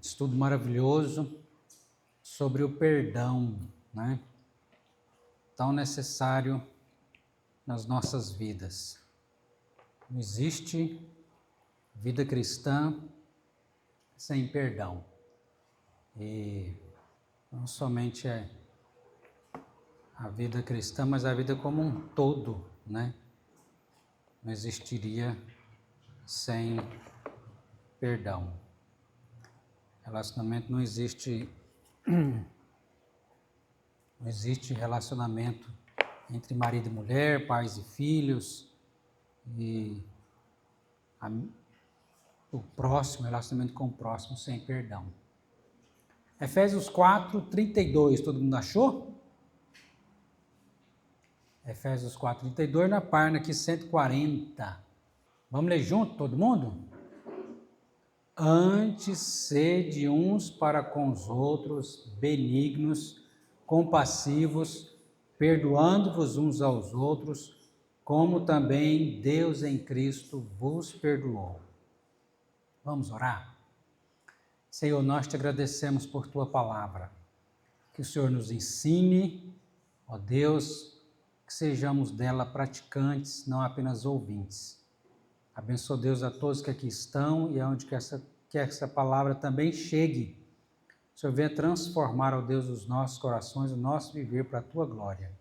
Estudo maravilhoso sobre o perdão, né? Tão necessário nas nossas vidas. Não existe vida cristã sem perdão. E não somente a vida cristã, mas a vida como um todo, né? Não existiria sem perdão. Relacionamento não existe relacionamento entre marido e mulher, pais e filhos, e o próximo, relacionamento com o próximo sem perdão. Efésios 4:32, todo mundo achou? Efésios 4:32, na página aqui 140. Vamos ler junto, todo mundo? Antes sede uns para com os outros benignos, compassivos, perdoando-vos uns aos outros, como também Deus em Cristo vos perdoou. Vamos orar? Senhor, nós te agradecemos por tua palavra. Que o Senhor nos ensine, ó Deus, que sejamos dela praticantes, não apenas ouvintes. Abençoa, Deus, a todos que aqui estão e aonde que essa palavra também chegue. O Senhor venha transformar, ó Deus, os nossos corações, o nosso viver para a tua glória.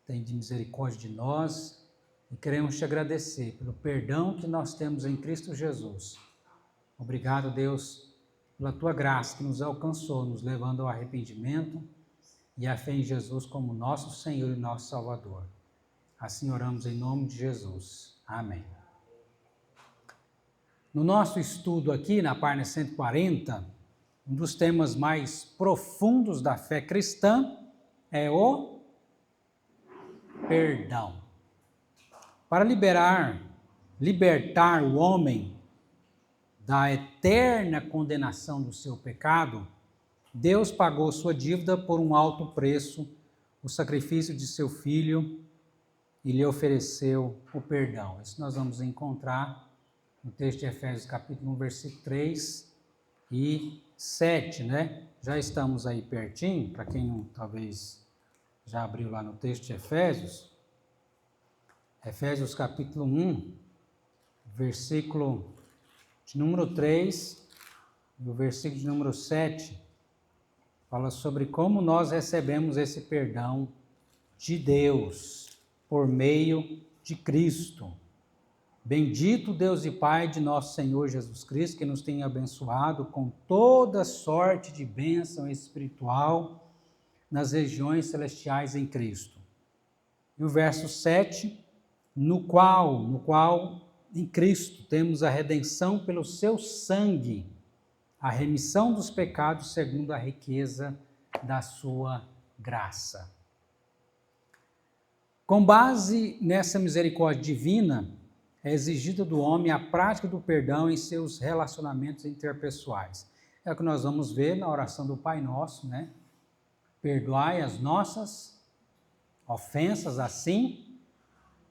Tem de misericórdia de nós e queremos te agradecer pelo perdão que nós temos em Cristo Jesus. Obrigado, Deus, pela tua graça que nos alcançou, nos levando ao arrependimento e à fé em Jesus como nosso Senhor e nosso Salvador. Assim oramos em nome de Jesus. Amém. No nosso estudo aqui, na página 140, um dos temas mais profundos da fé cristã é o perdão. Para libertar o homem da eterna condenação do seu pecado, Deus pagou sua dívida por um alto preço, o sacrifício de seu Filho, e lhe ofereceu o perdão. Isso nós vamos encontrar no texto de Efésios capítulo 1, versículo 3 e 7, né? Já estamos aí pertinho, para quem não, talvez já abriu lá no texto de Efésios. Efésios capítulo 1, versículo de número 3 e o versículo de número 7, fala sobre como nós recebemos esse perdão de Deus por meio de Cristo. Bendito Deus e Pai de nosso Senhor Jesus Cristo, que nos tem abençoado com toda sorte de bênção espiritual nas regiões celestiais em Cristo. E o verso 7, no qual em Cristo temos a redenção pelo seu sangue, a remissão dos pecados segundo a riqueza da sua graça. Com base nessa misericórdia divina, é exigida do homem a prática do perdão em seus relacionamentos interpessoais. É o que nós vamos ver na oração do Pai Nosso, né? Perdoai as nossas ofensas, assim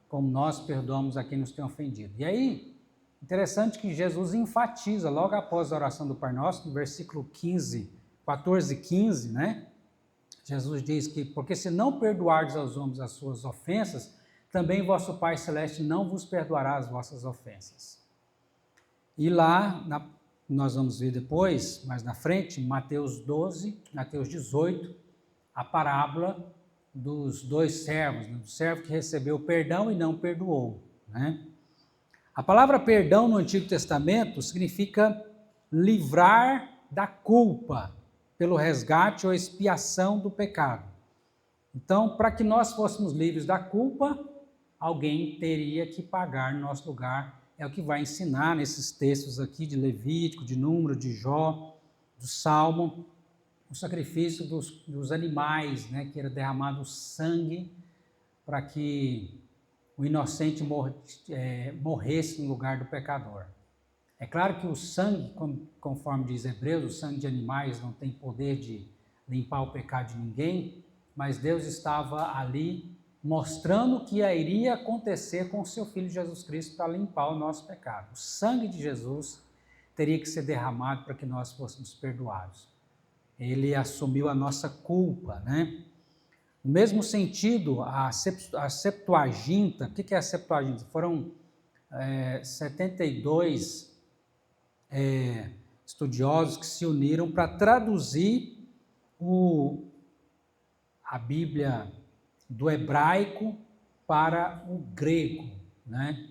como nós perdoamos a quem nos tem ofendido. E aí, interessante que Jesus enfatiza, logo após a oração do Pai Nosso, no versículo 14 e 15, né? Jesus diz que, porque se não perdoardes aos homens as suas ofensas, também vosso Pai Celeste não vos perdoará as vossas ofensas. E lá, nós vamos ver depois, mais na frente, Mateus 12, Mateus 18, a parábola dos dois servos, né? Do servo que recebeu perdão e não perdoou, né? A palavra perdão no Antigo Testamento significa livrar da culpa pelo resgate ou expiação do pecado. Então, para que nós fôssemos livres da culpa, alguém teria que pagar no nosso lugar. É o que vai ensinar nesses textos aqui de Levítico, de Número, de Jó, do Salmo, o sacrifício dos animais, né, que era derramado sangue para que o inocente morresse no lugar do pecador. É claro que o sangue, conforme diz Hebreus, o sangue de animais não tem poder de limpar o pecado de ninguém, mas Deus estava ali mostrando o que iria acontecer com o seu Filho Jesus Cristo para limpar o nosso pecado. O sangue de Jesus teria que ser derramado para que nós fôssemos perdoados. Ele assumiu a nossa culpa, né? No mesmo sentido, a Septuaginta, o que é a Septuaginta? Foram 72 estudiosos que se uniram para traduzir a Bíblia do hebraico para o grego, né?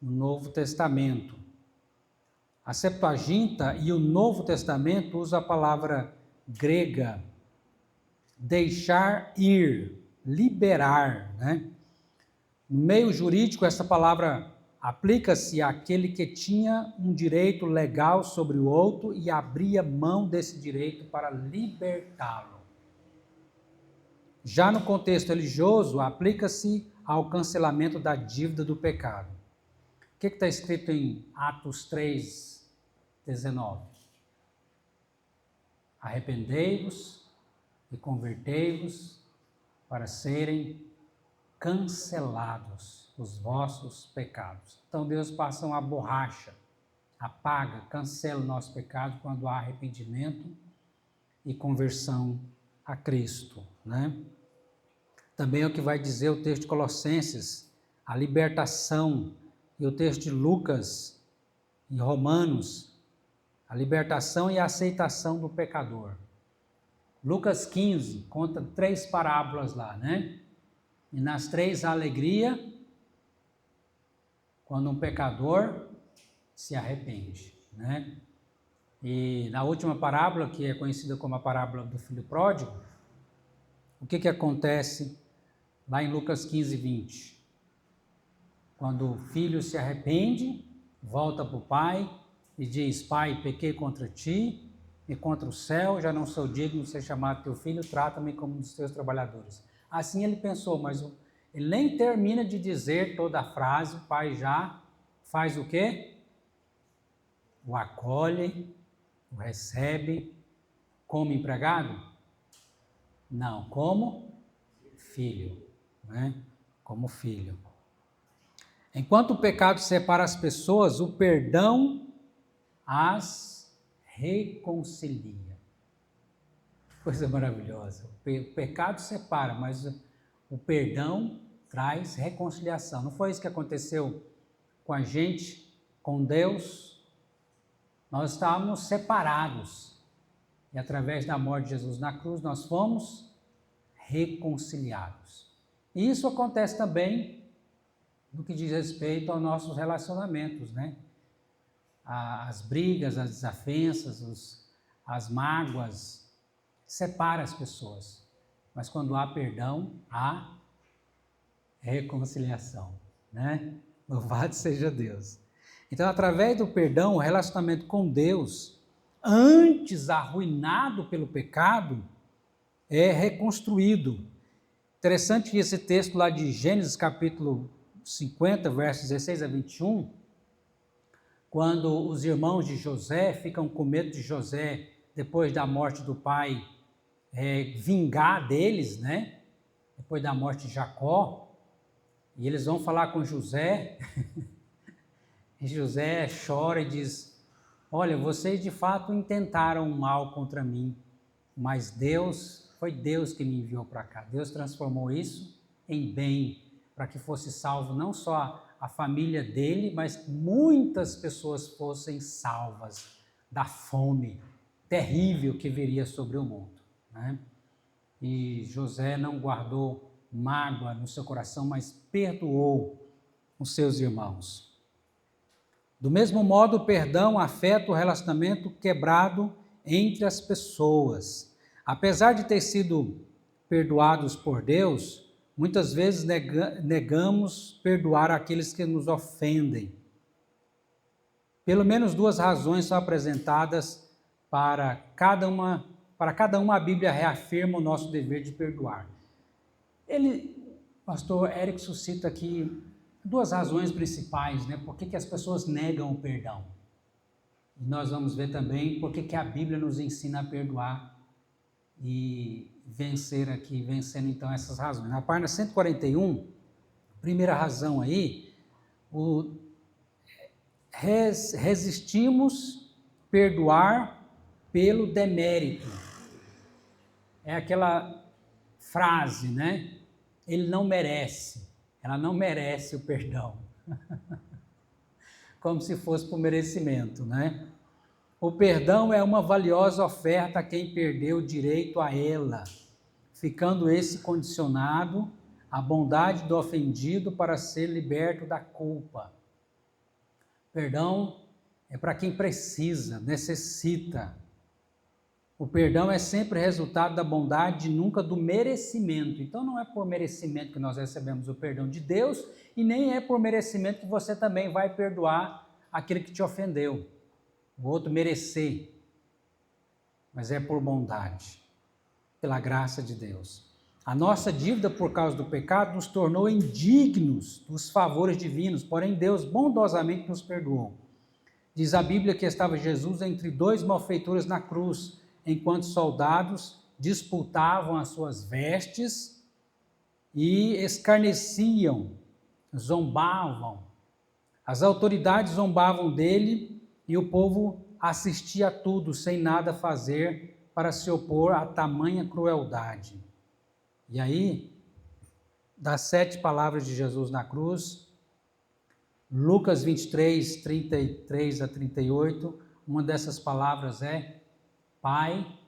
O Novo Testamento. A Septuaginta e o Novo Testamento usam a palavra grega deixar ir, liberar, né? No meio jurídico, essa palavra aplica-se àquele que tinha um direito legal sobre o outro e abria mão desse direito para libertá-lo. Já no contexto religioso, aplica-se ao cancelamento da dívida do pecado. O que está escrito em Atos 3:19? Arrependei-vos e convertei-vos para serem cancelados os vossos pecados. Então Deus passa uma borracha, apaga, cancela o nosso pecado quando há arrependimento e conversão a Cristo, né? Também é o que vai dizer o texto de Colossenses, a libertação, e o texto de Lucas e Romanos, a libertação e a aceitação do pecador. Lucas 15 conta 3 parábolas lá, né? E nas 3 há alegria quando um pecador se arrepende, né? E na última parábola, que é conhecida como a parábola do filho pródigo, o que acontece lá em Lucas 15:20? Quando o filho se arrepende, volta para o pai e diz: Pai, pequei contra ti e contra o céu, já não sou digno de ser chamado teu filho, trata-me como um dos teus trabalhadores. Assim ele pensou, mas ele nem termina de dizer toda a frase, o pai já faz o quê? O acolhe, o recebe como empregado? Não, como filho, né? Como filho. Enquanto o pecado separa as pessoas, o perdão as reconcilia. Coisa maravilhosa. O pecado separa, mas o perdão traz reconciliação. Não foi isso que aconteceu com a gente, com Deus? Nós estávamos separados. E através da morte de Jesus na cruz, nós fomos reconciliados. E isso acontece também no que diz respeito aos nossos relacionamentos, né? As brigas, as desavenças, as mágoas, separa as pessoas. Mas quando há perdão, há reconciliação, né? Louvado seja Deus. Então, através do perdão, o relacionamento com Deus, antes arruinado pelo pecado, é reconstruído. Interessante que esse texto lá de Gênesis capítulo 50, versos 16 a 21, quando os irmãos de José ficam com medo de José, depois da morte do pai, vingar deles, né? Depois da morte de Jacó, e eles vão falar com José, e José chora e diz: olha, vocês de fato intentaram mal contra mim, mas foi Deus que me enviou para cá. Deus transformou isso em bem, para que fosse salvo não só a família dele, mas muitas pessoas fossem salvas da fome terrível que viria sobre o mundo, né? E José não guardou mágoa no seu coração, mas perdoou os seus irmãos. Do mesmo modo, o perdão afeta o relacionamento quebrado entre as pessoas. Apesar de ter sido perdoados por Deus, muitas vezes negamos perdoar aqueles que nos ofendem. Pelo menos 2 razões são apresentadas para cada uma a Bíblia reafirma o nosso dever de perdoar. Pastor Érico suscita aqui 2 razões principais, né? Por que as pessoas negam o perdão? E nós vamos ver também por que a Bíblia nos ensina a perdoar e vencendo então essas razões. Na página 141, primeira razão aí, resistimos perdoar pelo demérito. É aquela frase, né? Ele não merece, ela não merece o perdão. Como se fosse por merecimento, né? O perdão é uma valiosa oferta a quem perdeu o direito a ela, ficando esse condicionado à bondade do ofendido para ser liberto da culpa. Perdão é para quem precisa, necessita. O perdão é sempre resultado da bondade e nunca do merecimento. Então não é por merecimento que nós recebemos o perdão de Deus e nem é por merecimento que você também vai perdoar aquele que te ofendeu, o outro merecer. Mas é por bondade, pela graça de Deus. A nossa dívida por causa do pecado nos tornou indignos dos favores divinos, porém Deus bondosamente nos perdoou. Diz a Bíblia que estava Jesus entre dois malfeitores na cruz, enquanto soldados disputavam as suas vestes e escarneciam, zombavam. As autoridades zombavam dele e o povo assistia a tudo sem nada fazer para se opor a tamanha crueldade. E aí, das 7 palavras de Jesus na cruz, Lucas 23, 33 a 38, uma dessas palavras é: Pai,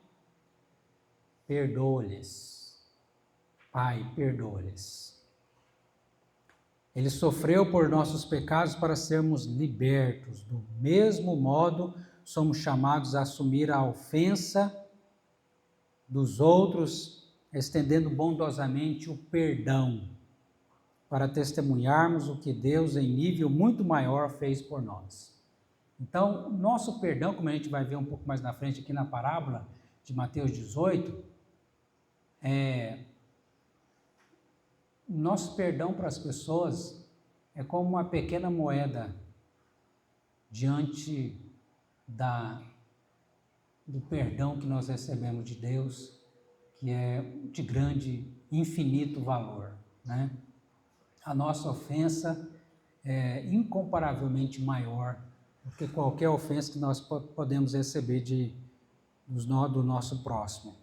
perdoa-lhes. Pai, perdoa-lhes. Ele sofreu por nossos pecados para sermos libertos. Do mesmo modo, somos chamados a assumir a ofensa dos outros, estendendo bondosamente o perdão, para testemunharmos o que Deus, em nível muito maior, fez por nós. Então, nosso perdão, como a gente vai ver um pouco mais na frente aqui na parábola de Mateus 18, nosso perdão para as pessoas é como uma pequena moeda diante do perdão que nós recebemos de Deus, que é de grande, infinito valor, né? A nossa ofensa é incomparavelmente maior do que qualquer ofensa que nós podemos receber do nosso próximo.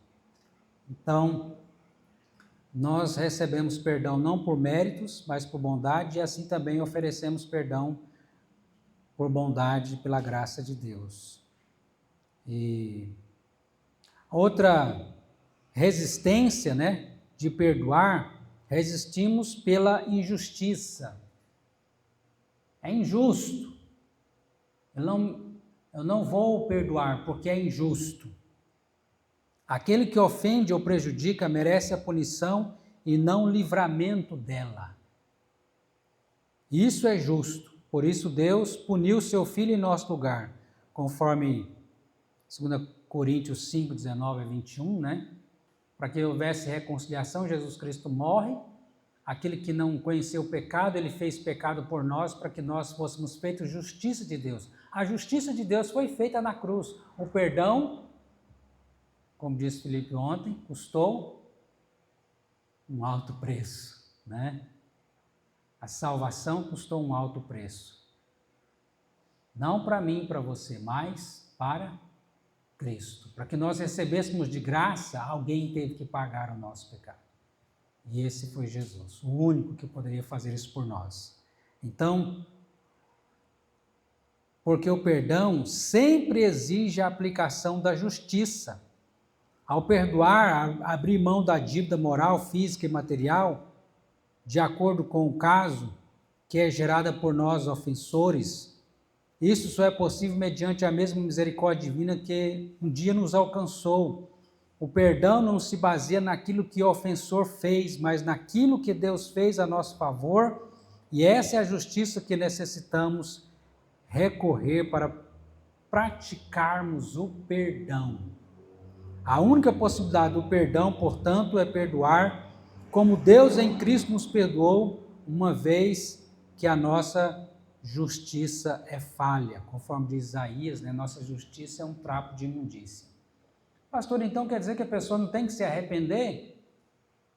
Então, nós recebemos perdão não por méritos, mas por bondade, e assim também oferecemos perdão por bondade, pela graça de Deus. E outra resistência, né, de perdoar, resistimos pela injustiça. É injusto. Eu não vou perdoar porque é injusto. Aquele que ofende ou prejudica merece a punição e não o livramento dela. Isso é justo. Por isso Deus puniu seu Filho em nosso lugar, conforme 2 Coríntios 5, 19 a 21, né? Para que houvesse reconciliação, Jesus Cristo morre. Aquele que não conheceu o pecado, ele fez pecado por nós, para que nós fôssemos feitos justiça de Deus. A justiça de Deus foi feita na cruz. O perdão, como disse Felipe ontem, custou um alto preço, né? A salvação custou um alto preço. Não para mim e para você, mas para Cristo. Para que nós recebêssemos de graça, alguém teve que pagar o nosso pecado. E esse foi Jesus, o único que poderia fazer isso por nós. Então, porque o perdão sempre exige a aplicação da justiça. Ao perdoar, abrir mão da dívida moral, física e material, de acordo com o caso que é gerada por nós ofensores, isso só é possível mediante a mesma misericórdia divina que um dia nos alcançou. O perdão não se baseia naquilo que o ofensor fez, mas naquilo que Deus fez a nosso favor, e essa é a justiça que necessitamos recorrer para praticarmos o perdão. A única possibilidade do perdão, portanto, é perdoar como Deus em Cristo nos perdoou, uma vez que a nossa justiça é falha, conforme diz Isaías, né? Nossa justiça é um trapo de imundícia. Pastor, então quer dizer que a pessoa não tem que se arrepender?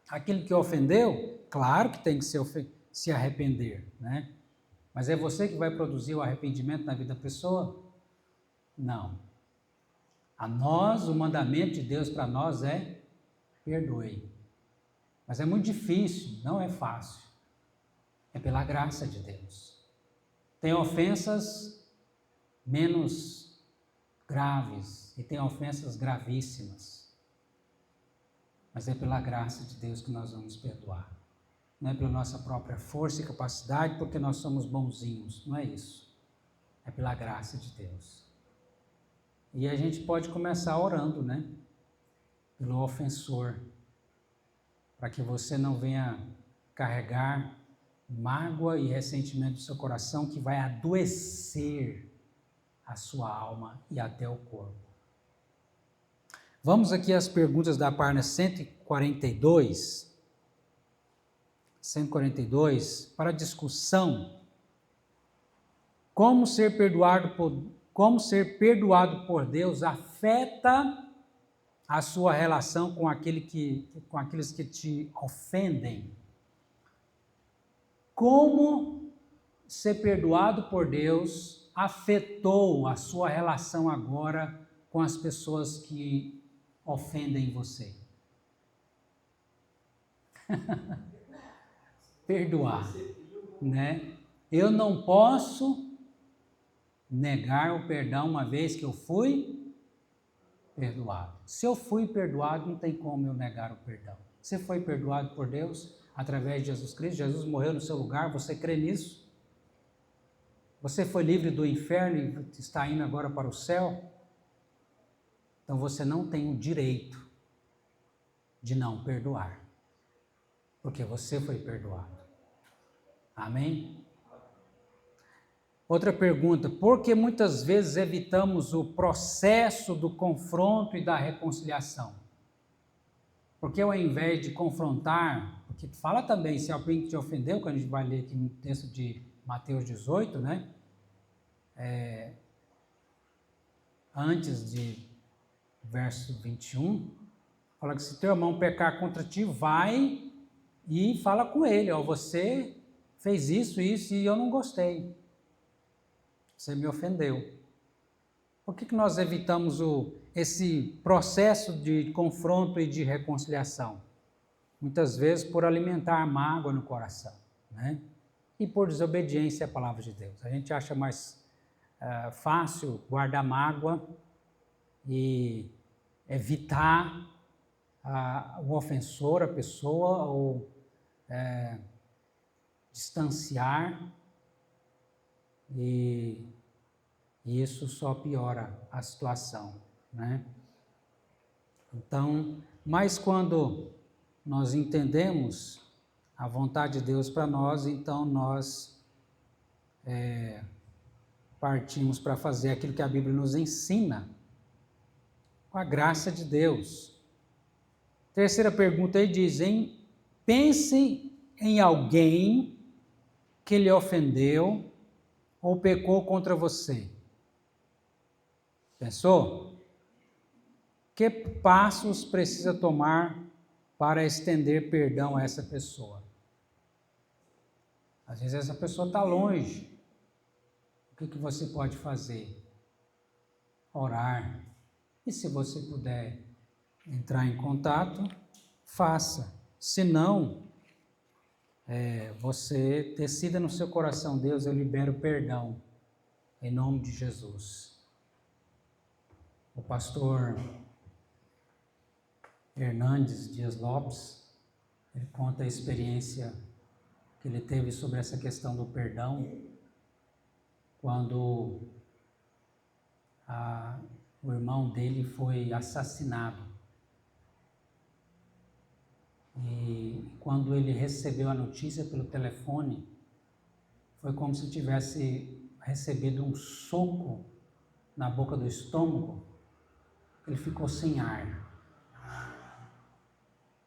Aquele que ofendeu? Claro que tem que se arrepender, né? Mas é você que vai produzir o arrependimento na vida da pessoa? Não. O mandamento de Deus para nós é perdoe. Mas é muito difícil, não é fácil. É pela graça de Deus. Tem ofensas menos graves e tem ofensas gravíssimas. Mas é pela graça de Deus que nós vamos perdoar. Não é pela nossa própria força e capacidade, porque nós somos bonzinhos. Não é isso. É pela graça de Deus. E a gente pode começar orando, né? Pelo ofensor. Para que você não venha carregar mágoa e ressentimento do seu coração que vai adoecer a sua alma e até o corpo. Vamos aqui às perguntas da página 142. 142, para discussão. Como ser perdoado por Deus afeta a sua relação com aqueles que te ofendem. Como ser perdoado por Deus afetou a sua relação agora com as pessoas que ofendem você? Perdoar, né? Eu não posso negar o perdão uma vez que eu fui perdoado. Se eu fui perdoado, não tem como eu negar o perdão. Você foi perdoado por Deus através de Jesus Cristo, Jesus morreu no seu lugar, você crê nisso? Você foi livre do inferno e está indo agora para o céu? Então você não tem o direito de não perdoar, porque você foi perdoado. Amém? Outra pergunta, por que muitas vezes evitamos o processo do confronto e da reconciliação? Porque ao invés de confrontar, porque fala também, se alguém te ofendeu, que a gente vai ler aqui no texto de Mateus 18, né? Antes de verso 21, fala que se teu irmão pecar contra ti, vai e fala com ele, ó, você fez isso e eu não gostei. Você me ofendeu. Por que nós evitamos esse processo de confronto e de reconciliação? Muitas vezes por alimentar mágoa no coração, né? E por desobediência à palavra de Deus. A gente acha mais fácil guardar mágoa e evitar o ofensor, a pessoa, ou distanciar, e isso só piora a situação, né? Então, mas quando nós entendemos a vontade de Deus para nós, então nós partimos para fazer aquilo que a Bíblia nos ensina, com a graça de Deus. Terceira pergunta aí diz, pense em alguém que lhe ofendeu ou pecou contra você. Pensou? Que passos precisa tomar para estender perdão a essa pessoa? Às vezes essa pessoa está longe. O que você pode fazer? Orar. E se você puder entrar em contato, faça. Se não, você decida no seu coração, Deus, eu libero perdão, em nome de Jesus. O pastor Hernandes Dias Lopes, ele conta a experiência que ele teve sobre essa questão do perdão, quando o irmão dele foi assassinado. E quando ele recebeu a notícia pelo telefone, foi como se tivesse recebido um soco na boca do estômago. Ele ficou sem ar.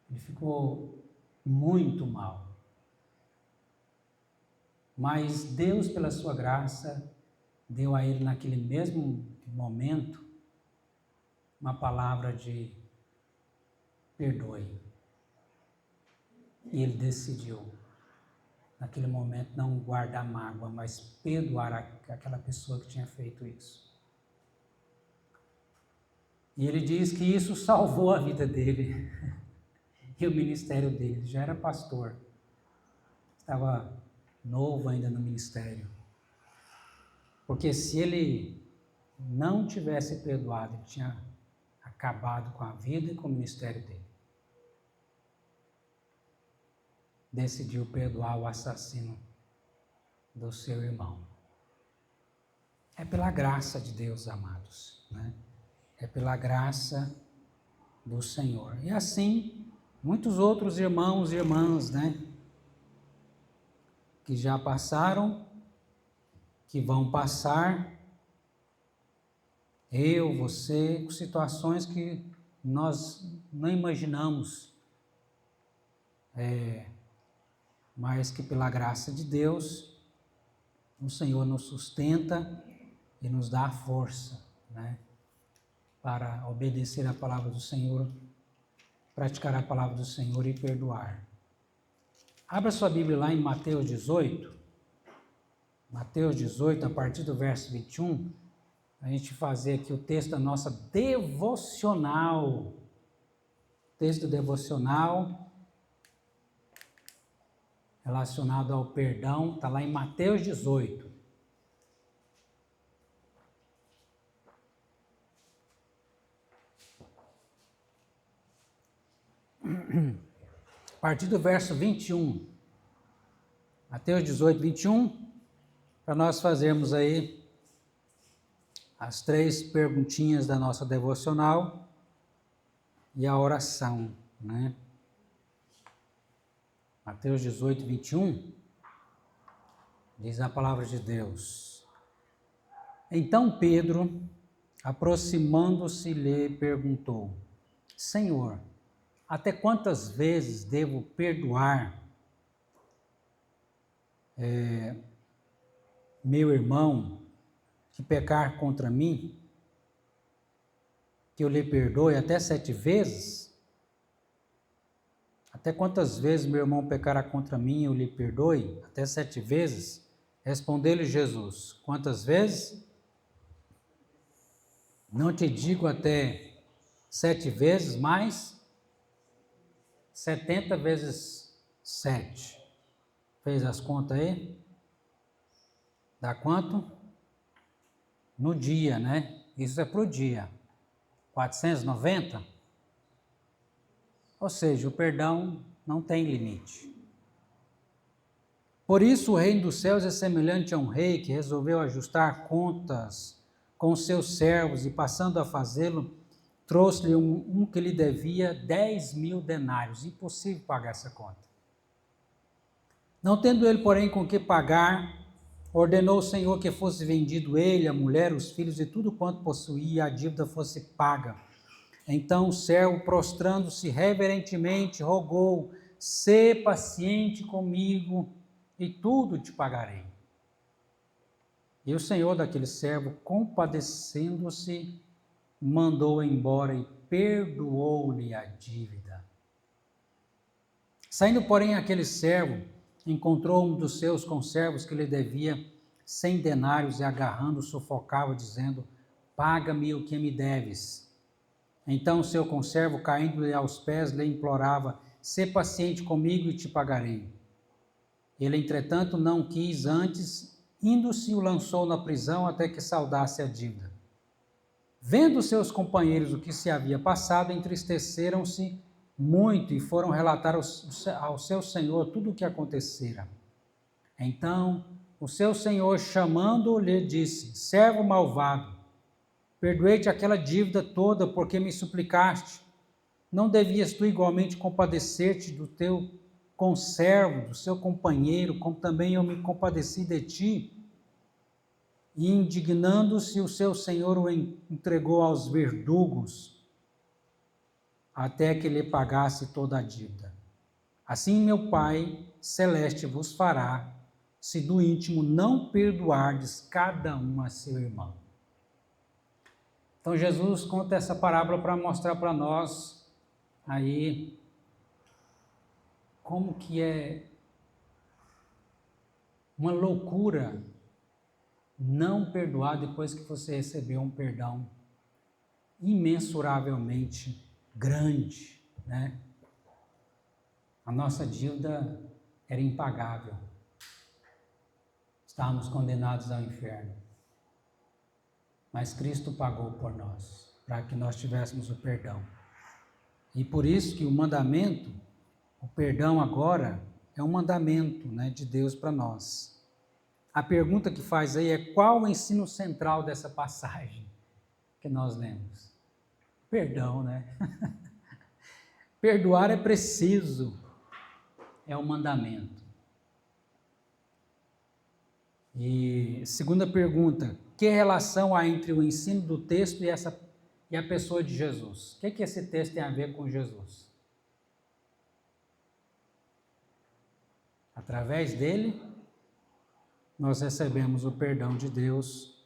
Ele ficou muito mal. Mas Deus, pela sua graça, deu a ele naquele mesmo momento uma palavra de perdoe. E ele decidiu naquele momento, não guardar mágoa, mas perdoar aquela pessoa que tinha feito isso. E ele diz que isso salvou a vida dele e o ministério dele. Ele já era pastor, estava novo ainda no ministério. Porque se ele não tivesse perdoado, ele tinha acabado com a vida e com o ministério dele. Decidiu perdoar o assassino do seu irmão. É pela graça de Deus, amados, né? É pela graça do Senhor. E assim, muitos outros irmãos e irmãs, né? Que já passaram, que vão passar, eu, você, situações que nós não imaginamos, mas que pela graça de Deus, o Senhor nos sustenta e nos dá a força, né, para obedecer a palavra do Senhor, praticar a palavra do Senhor e perdoar. Abra sua Bíblia lá em Mateus 18. Mateus 18, a partir do verso 21, a gente fazer aqui o texto da nossa devocional. Texto devocional relacionado ao perdão, está lá em Mateus 18. A partir do verso 21. Mateus 18, 21, para nós fazermos aí as 3 perguntinhas da nossa devocional e a oração, né? Mateus 18, 21, diz a palavra de Deus. Então Pedro, aproximando-se, lhe perguntou: Senhor, até quantas vezes devo perdoar meu irmão que pecar contra mim, que eu lhe perdoe até 7 vezes? Até quantas vezes meu irmão pecará contra mim, eu lhe perdoe? Até 7 vezes? Respondeu-lhe Jesus: quantas vezes? Não te digo até 7 vezes, mas 70 vezes 7. Fez as contas aí? Dá quanto? No dia, né? Isso é para o dia. 490? Ou seja, o perdão não tem limite. Por isso o reino dos céus é semelhante a um rei que resolveu ajustar contas com seus servos e, passando a fazê-lo, trouxe-lhe um que lhe devia 10.000 denários. Impossível pagar essa conta. Não tendo ele, porém, com que pagar, ordenou o Senhor que fosse vendido ele, a mulher, os filhos e tudo quanto possuía, e a dívida fosse paga. Então o servo, prostrando-se reverentemente, rogou: sê paciente comigo e tudo te pagarei. E o senhor daquele servo, compadecendo-se, mandou embora e perdoou-lhe a dívida. Saindo, porém, aquele servo, encontrou um dos seus conservos que lhe devia 100 denários e, agarrando, sufocava, dizendo: paga-me o que me deves. Então o seu conservo, caindo-lhe aos pés, lhe implorava: sê paciente comigo e te pagarei. Ele, entretanto, não quis, antes, indo-se, o lançou na prisão até que saldasse a dívida. Vendo seus companheiros o que se havia passado, entristeceram-se muito e foram relatar ao seu senhor tudo o que acontecera. Então o seu senhor, chamando-o, lhe disse: servo malvado, perdoei-te aquela dívida toda porque me suplicaste. Não devias tu igualmente compadecer-te do teu conservo, do seu companheiro, como também eu me compadeci de ti? E, indignando-se, o seu senhor o entregou aos verdugos, até que lhe pagasse toda a dívida. Assim meu Pai celeste vos fará, se do íntimo não perdoardes cada um a seu irmão. Então Jesus conta essa parábola para mostrar para nós aí como que é uma loucura não perdoar depois que você recebeu um perdão imensuravelmente grande, né? A nossa dívida era impagável. Estávamos condenados ao inferno. Mas Cristo pagou por nós, para que nós tivéssemos o perdão. E por isso que o mandamento, o perdão agora, é um mandamento, né, de Deus para nós. A pergunta que faz aí é: qual o ensino central dessa passagem que nós lemos? Perdão, né? Perdoar é preciso, é um mandamento. E segunda pergunta: que relação há entre o ensino do texto e a pessoa de Jesus? O que esse texto tem a ver com Jesus? Através dele, nós recebemos o perdão de Deus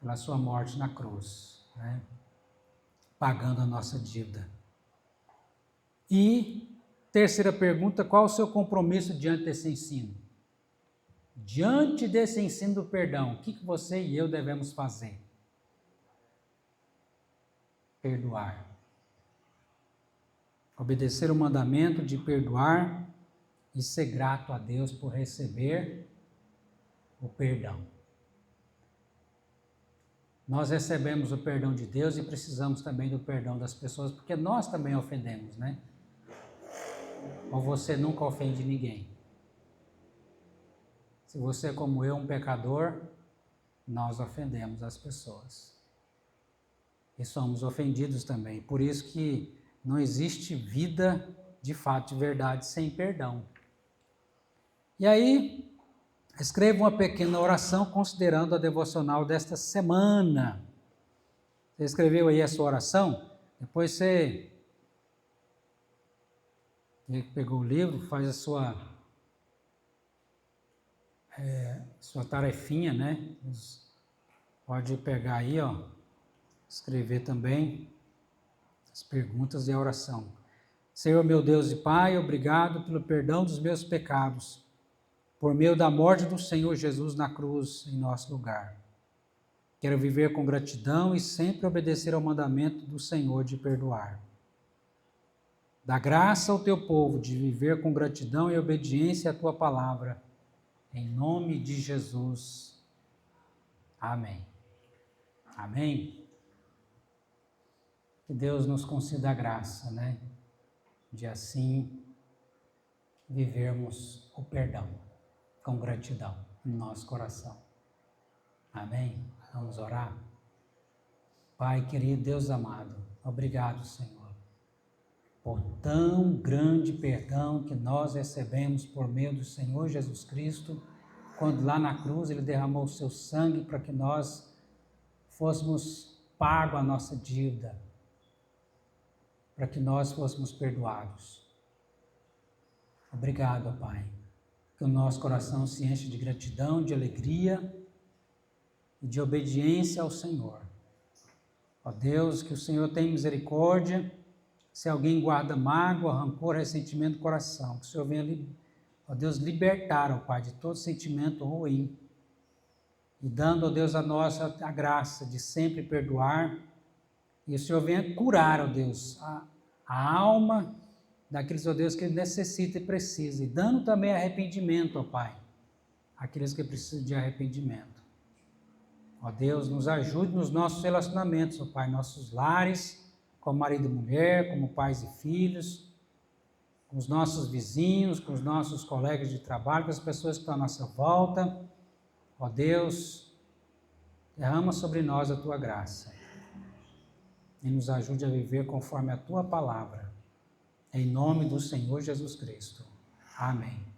pela sua morte na cruz, né? Pagando a nossa dívida. E terceira pergunta: qual o seu compromisso diante desse ensino? Diante desse ensino do perdão, o que você e eu devemos fazer? Perdoar. Obedecer o mandamento de perdoar e ser grato a Deus por receber o perdão. Nós recebemos o perdão de Deus e precisamos também do perdão das pessoas, porque nós também ofendemos, né? Ou você nunca ofende ninguém? Se você, como eu, um pecador, nós ofendemos as pessoas. E somos ofendidos também. Por isso que não existe vida de fato, de verdade, sem perdão. E aí, escreva uma pequena oração considerando a devocional desta semana. Você escreveu aí a sua oração? Depois você pegou o livro, faz a sua tarefinha, né? Pode pegar aí, ó, escrever também as perguntas e a oração. Senhor meu Deus e Pai, obrigado pelo perdão dos meus pecados, por meio da morte do Senhor Jesus na cruz em nosso lugar. Quero viver com gratidão e sempre obedecer ao mandamento do Senhor de perdoar. Dá graça ao teu povo de viver com gratidão e obediência à tua palavra. Em nome de Jesus. Amém. Amém. Que Deus nos conceda a graça, né? De assim vivermos o perdão com gratidão no nosso coração. Amém? Vamos orar? Pai querido, Deus amado, obrigado, Senhor, por tão grande perdão que nós recebemos por meio do Senhor Jesus Cristo, quando lá na cruz Ele derramou o seu sangue para que nós fôssemos pagos a nossa dívida, para que nós fôssemos perdoados. Obrigado, Pai, que o nosso coração se enche de gratidão, de alegria e de obediência ao Senhor. Ó Deus, que o Senhor tenha misericórdia. Se alguém guarda mágoa, rancor, ressentimento do coração, que o Senhor venha, ó Deus, libertar, ó Pai, de todo sentimento ruim. E dando, ó Deus, a nós a graça de sempre perdoar. E o Senhor venha curar, ó Deus, a alma daqueles, ó Deus, que necessita e precisa. E dando também arrependimento, ó Pai, àqueles que precisam de arrependimento. Ó Deus, nos ajude nos nossos relacionamentos, ó Pai, nossos lares, como marido e mulher, como pais e filhos, com os nossos vizinhos, com os nossos colegas de trabalho, com as pessoas que estão à nossa volta. Ó Deus, derrama sobre nós a Tua graça e nos ajude a viver conforme a Tua palavra. Em nome do Senhor Jesus Cristo. Amém.